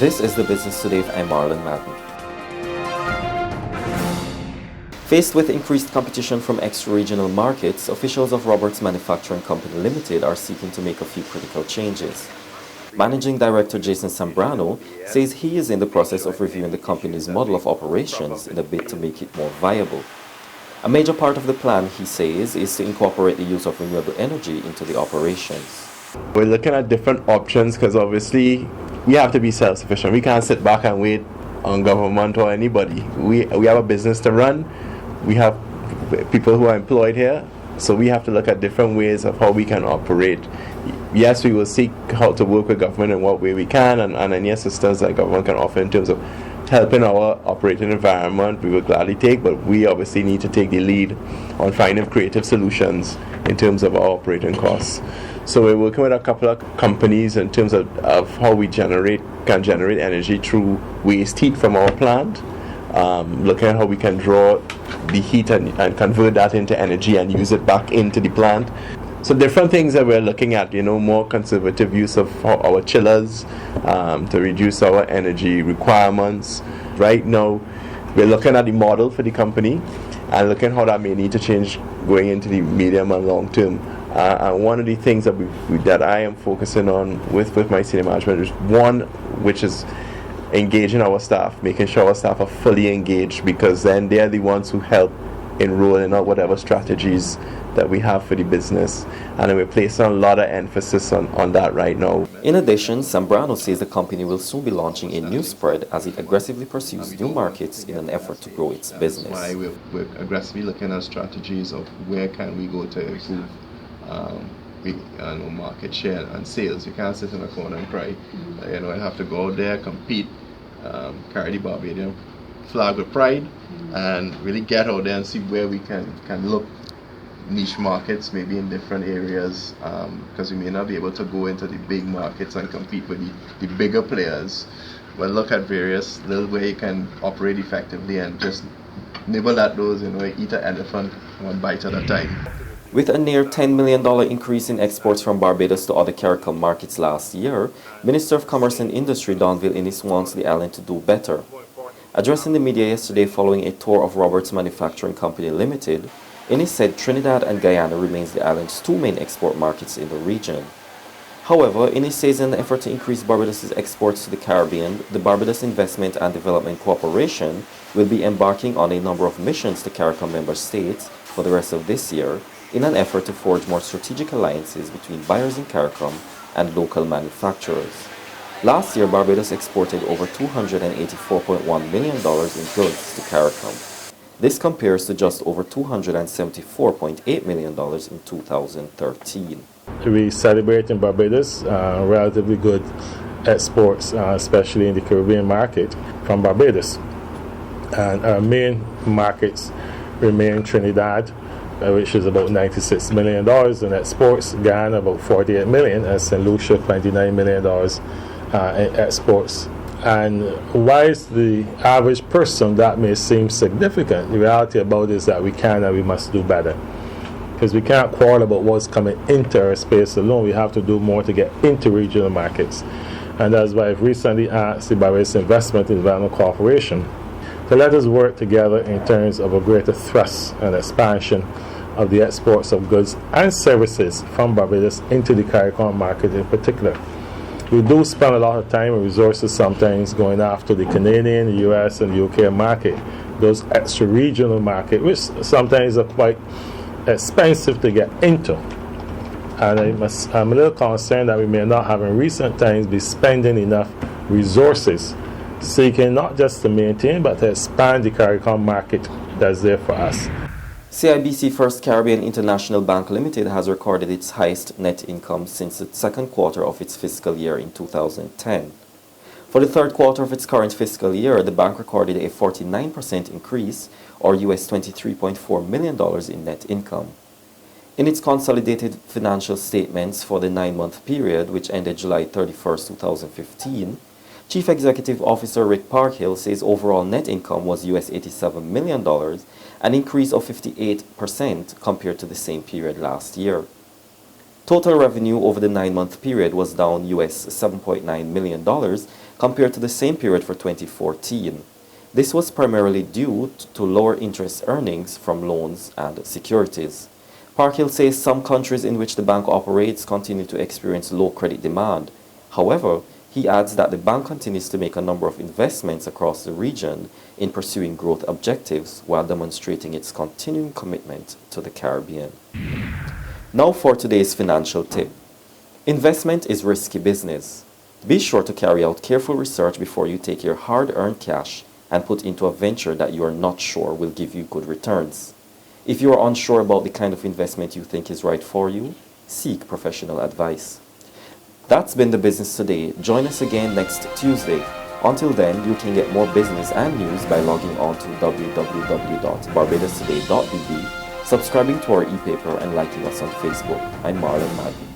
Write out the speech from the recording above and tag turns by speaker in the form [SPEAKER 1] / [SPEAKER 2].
[SPEAKER 1] This is the Business Today of I'm Marlon Madden. Faced with increased competition from extra-regional markets, officials of Roberts Manufacturing Company Limited are seeking to make a few critical changes. Managing Director Jason Zambrano says he is in the process of reviewing the company's model of operations in a bid to make it more viable. A major part of the plan, he says, is to incorporate the use of renewable energy into the operations.
[SPEAKER 2] We're looking at different options because obviously we have to be self-sufficient. We can't sit back and wait on government or anybody. We have a business to run. We have people who are employed here, so we have to look at different ways of how we can operate. Yes, we will seek how to work with government in what way we can, and any assistance that government can offer in terms of helping our operating environment, we will gladly take, but we obviously need to take the lead on finding creative solutions in terms of our operating costs. So we're working with a couple of companies in terms of how we can generate energy through waste heat from our plant, looking at how we can draw the heat and convert that into energy and use it back into the plant. So different things that we're looking at, more conservative use of our chillers to reduce our energy requirements. Right now, we're looking at the model for the company and looking how that may need to change going into the medium and long term. And one of the things that I am focusing on with my senior management is one, which is engaging our staff, making sure our staff are fully engaged, because then they're the ones who help enroll in whatever strategies that we have for the business, and we're placing a lot of emphasis on that right now.
[SPEAKER 1] In addition, Zambrano says the company will soon be launching a new spread as it aggressively pursues new markets in an effort to grow its business.
[SPEAKER 2] That's why we're aggressively looking at strategies of where can we go to improve market share and sales. You can't sit in a corner and cry. You have to go out there, compete, carry the Barbadian flag with pride, and really get out there and see where we can look niche markets, maybe in different areas, because we may not be able to go into the big markets and compete with the bigger players. But look at various little ways you can operate effectively and just nibble at those, eat an elephant one bite at a time.
[SPEAKER 1] With a near $10 million increase in exports from Barbados to other CARICOM markets last year, Minister of Commerce and Industry Donville Innis wants the island to do better. Addressing the media yesterday following a tour of Roberts Manufacturing Company Limited, Innis said Trinidad and Guyana remains the island's two main export markets in the region. However, Innis says in the effort to increase Barbados' exports to the Caribbean, the Barbados Investment and Development Corporation will be embarking on a number of missions to CARICOM member states for the rest of this year, in an effort to forge more strategic alliances between buyers in CARICOM and local manufacturers. Last year, Barbados exported over $284.1 million in goods to CARICOM. This compares to just over $274.8 million in 2013.
[SPEAKER 3] We celebrate in Barbados relatively good exports, especially in the Caribbean market from Barbados. And our main markets remain Trinidad, which is about $96 million in exports, Guyana about $48 million, and St. Lucia $29 million in exports. And whilst the average person that may seem significant, the reality about it is that we can and we must do better. Because we can't quarrel about what's coming into our space alone. We have to do more to get into regional markets. And that's why I've recently asked the Barbados Investment and Development Corporation to let us work together in terms of a greater thrust and expansion of the exports of goods and services from Barbados into the CARICOM market in particular. We do spend a lot of time and resources sometimes going after the Canadian, the US, and the UK market, those extra regional markets, which sometimes are quite expensive to get into. And I'm a little concerned that we may not have in recent times be spending enough resources seeking not just to maintain but to expand the CARICOM market that's there for us.
[SPEAKER 1] CIBC First Caribbean International Bank Limited has recorded its highest net income since the second quarter of its fiscal year in 2010. For the third quarter of its current fiscal year, the bank recorded a 49% increase, or US $23.4 million in net income. In its consolidated financial statements for the 9-month period, which ended July 31, 2015, Chief Executive Officer Rick Parkhill says overall net income was US $87 million, an increase of 58% compared to the same period last year. Total revenue over the 9-month period was down US $7.9 million compared to the same period for 2014. This was primarily due to lower interest earnings from loans and securities. Parkhill says some countries in which the bank operates continue to experience low credit demand. However, he adds that the bank continues to make a number of investments across the region in pursuing growth objectives while demonstrating its continuing commitment to the Caribbean. Now for today's financial tip. Investment is risky business. Be sure to carry out careful research before you take your hard-earned cash and put into a venture that you are not sure will give you good returns. If you are unsure about the kind of investment you think is right for you, seek professional advice. That's been the Business Today. Join us again next Tuesday. Until then, you can get more business and news by logging on to www.barbadostoday.bb, subscribing to our e-paper and liking us on Facebook. I'm Marlon Maggie.